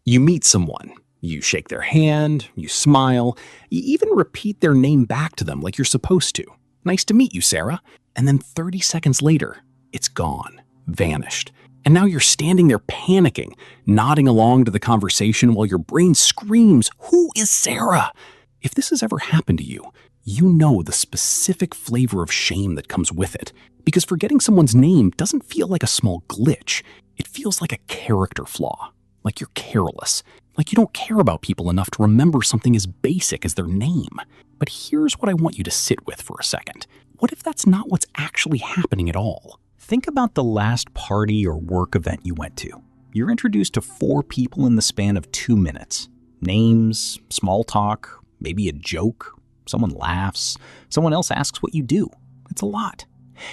You meet someone. You shake their hand, you smile, you even repeat their name back to them like you're supposed to. Nice to meet you, Sarah. And then 30 seconds later, it's gone, vanished. And now you're standing there panicking, nodding along to the conversation while your brain screams, "Who is Sarah?" If this has ever happened to you, you know the specific flavor of shame that comes with it. Because forgetting someone's name doesn't feel like a small glitch. It feels like a character flaw, like you're careless, like you don't care about people enough to remember something as basic as their name. But here's what I want you to sit with for a second. What if that's not what's actually happening at all? Think about the last party or work event you went to. You're introduced to 4 people in the span of 2 minutes. Names, small talk, maybe a joke. Someone laughs. Someone else asks what you do. It's a lot.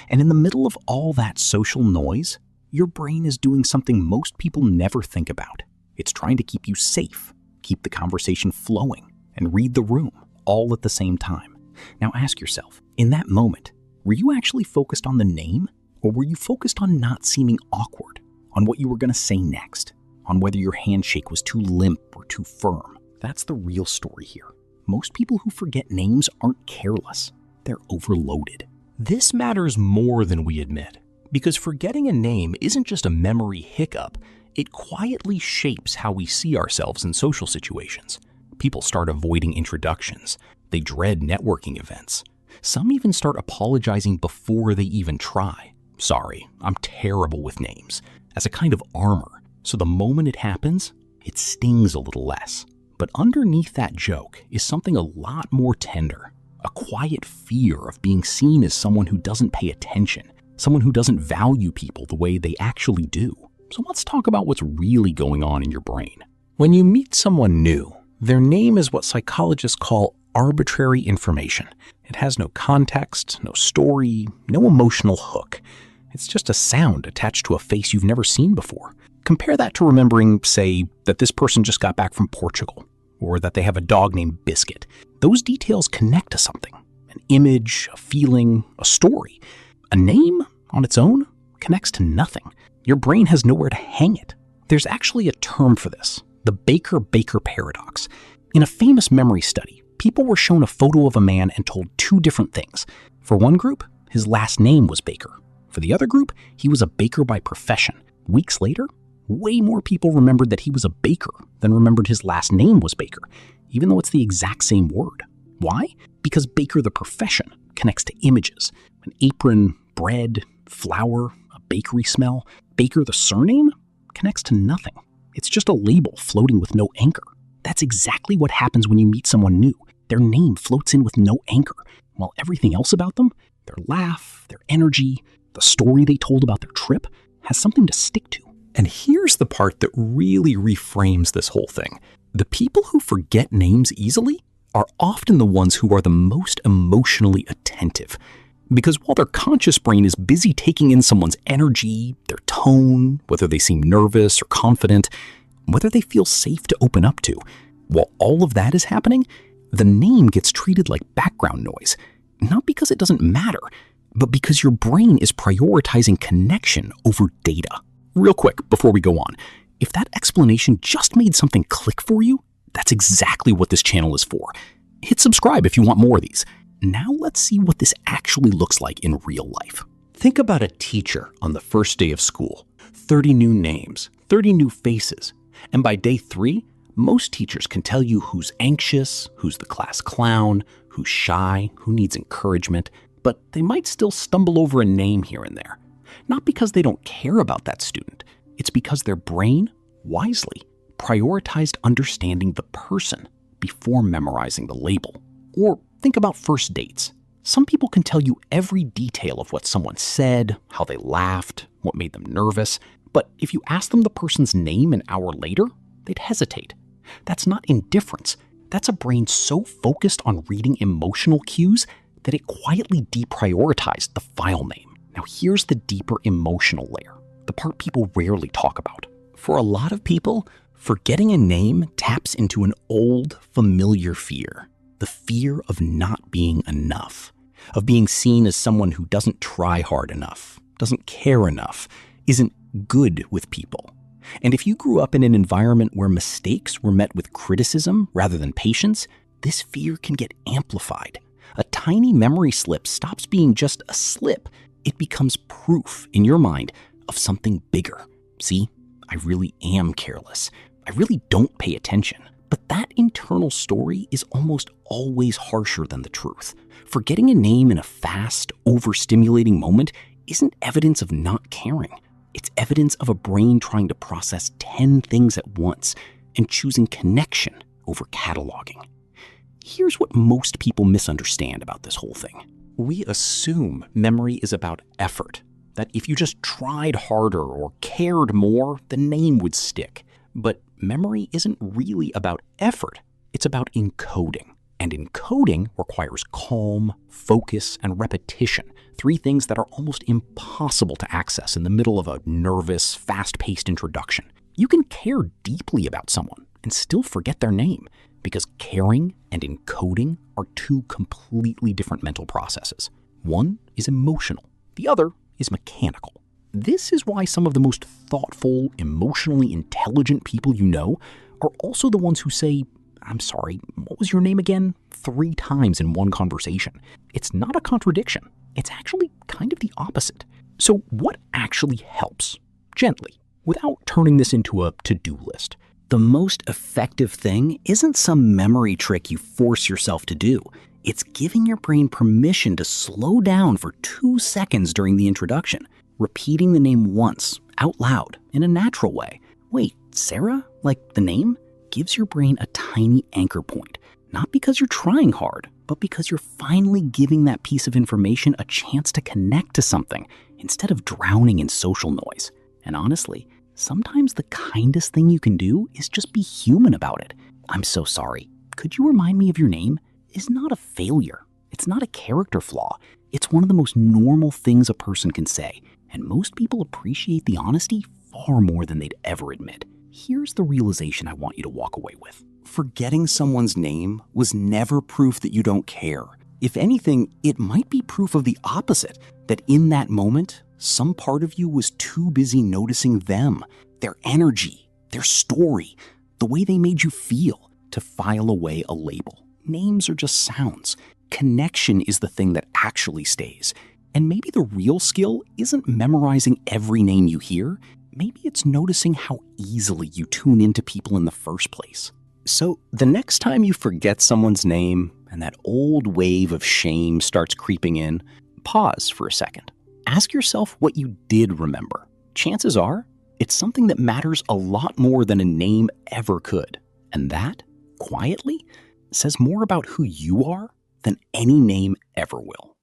And in the middle of all that social noise, your brain is doing something most people never think about. It's trying to keep you safe, keep the conversation flowing, and read the room all at the same time. Now ask yourself, in that moment, were you actually focused on the name, or were you focused on not seeming awkward, on what you were going to say next, on whether your handshake was too limp or too firm? That's the real story here. Most people who forget names aren't careless. They're overloaded. This matters more than we admit, because forgetting a name isn't just a memory hiccup. It quietly shapes how we see ourselves in social situations. People start avoiding introductions. They dread networking events. Some even start apologizing before they even try. "Sorry, I'm terrible with names," as a kind of armor. So the moment it happens, it stings a little less. But underneath that joke is something a lot more tender. A quiet fear of being seen as someone who doesn't pay attention, someone who doesn't value people the way they actually do. So let's talk about what's really going on in your brain. When you meet someone new, their name is what psychologists call arbitrary information. It has no context, no story, no emotional hook. It's just a sound attached to a face you've never seen before. Compare that to remembering, say, that this person just got back from Portugal, or that they have a dog named Biscuit. Those details connect to something, an image, a feeling, a story. A name, on its own, connects to nothing. Your brain has nowhere to hang it. There's actually a term for this, the Baker-Baker paradox. In a famous memory study, people were shown a photo of a man and told 2 different things. For one group, his last name was Baker. For the other group, he was a baker by profession. Weeks later, way more people remembered that he was a baker than remembered his last name was Baker, even though it's the exact same word. Why? Because Baker the profession connects to images. An apron, bread, flour, a bakery smell. Baker the surname connects to nothing. It's just a label floating with no anchor. That's exactly what happens when you meet someone new. Their name floats in with no anchor, while everything else about them, their laugh, their energy, the story they told about their trip, has something to stick to. And here's the part that really reframes this whole thing. The people who forget names easily are often the ones who are the most emotionally attentive. Because while their conscious brain is busy taking in someone's energy, their tone, whether they seem nervous or confident, whether they feel safe to open up to, while all of that is happening, the name gets treated like background noise. Not because it doesn't matter, but because your brain is prioritizing connection over data. Real quick, before we go on, if that explanation just made something click for you, that's exactly what this channel is for. Hit subscribe if you want more of these. Now let's see what this actually looks like in real life. Think about a teacher on the first day of school. 30 new names, 30 new faces. And by day 3, most teachers can tell you who's anxious, who's the class clown, who's shy, who needs encouragement, but they might still stumble over a name here and there. Not because they don't care about that student. It's because their brain, wisely, prioritized understanding the person before memorizing the label. Or think about first dates. Some people can tell you every detail of what someone said, how they laughed, what made them nervous. But if you ask them the person's name an hour later, they'd hesitate. That's not indifference. That's a brain so focused on reading emotional cues that it quietly deprioritized the file name. Now here's the deeper emotional layer, the part people rarely talk about. For a lot of people, forgetting a name taps into an old, familiar fear. The fear of not being enough, of being seen as someone who doesn't try hard enough, doesn't care enough, isn't good with people. And if you grew up in an environment where mistakes were met with criticism rather than patience, this fear can get amplified. A tiny memory slip stops being just a slip. It becomes proof in your mind of something bigger. See, I really am careless. I really don't pay attention. But that internal story is almost always harsher than the truth. Forgetting a name in a fast, overstimulating moment isn't evidence of not caring. It's evidence of a brain trying to process 10 things at once and choosing connection over cataloging. Here's what most people misunderstand about this whole thing. We assume memory is about effort, that if you just tried harder or cared more, the name would stick. But memory isn't really about effort. It's about encoding. And encoding requires calm, focus, and repetition, 3 things that are almost impossible to access in the middle of a nervous, fast-paced introduction. You can care deeply about someone and still forget their name, because caring and encoding are 2 completely different mental processes. One is emotional, the other is mechanical. This is why some of the most thoughtful, emotionally intelligent people you know are also the ones who say, "I'm sorry, what was your name again?" 3 times in one conversation. It's not a contradiction. It's actually kind of the opposite. So what actually helps? Gently, without turning this into a to-do list. The most effective thing isn't some memory trick you force yourself to do. It's giving your brain permission to slow down for 2 seconds during the introduction, repeating the name once, out loud, in a natural way. Wait, Sarah? Like the name? Gives your brain a tiny anchor point. Not because you're trying hard, but because you're finally giving that piece of information a chance to connect to something instead of drowning in social noise. And honestly, sometimes the kindest thing you can do is just be human about it. "I'm so sorry. Could you remind me of your name?" is not a failure. It's not a character flaw. It's one of the most normal things a person can say. And most people appreciate the honesty far more than they'd ever admit. Here's the realization I want you to walk away with. Forgetting someone's name was never proof that you don't care. If anything, it might be proof of the opposite, that in that moment, some part of you was too busy noticing them, their energy, their story, the way they made you feel, to file away a label. Names are just sounds. Connection is the thing that actually stays. And maybe the real skill isn't memorizing every name you hear. Maybe it's noticing how easily you tune into people in the first place. So the next time you forget someone's name and that old wave of shame starts creeping in, pause for a second. Ask yourself what you did remember. Chances are, it's something that matters a lot more than a name ever could. And that, quietly, says more about who you are than any name ever will.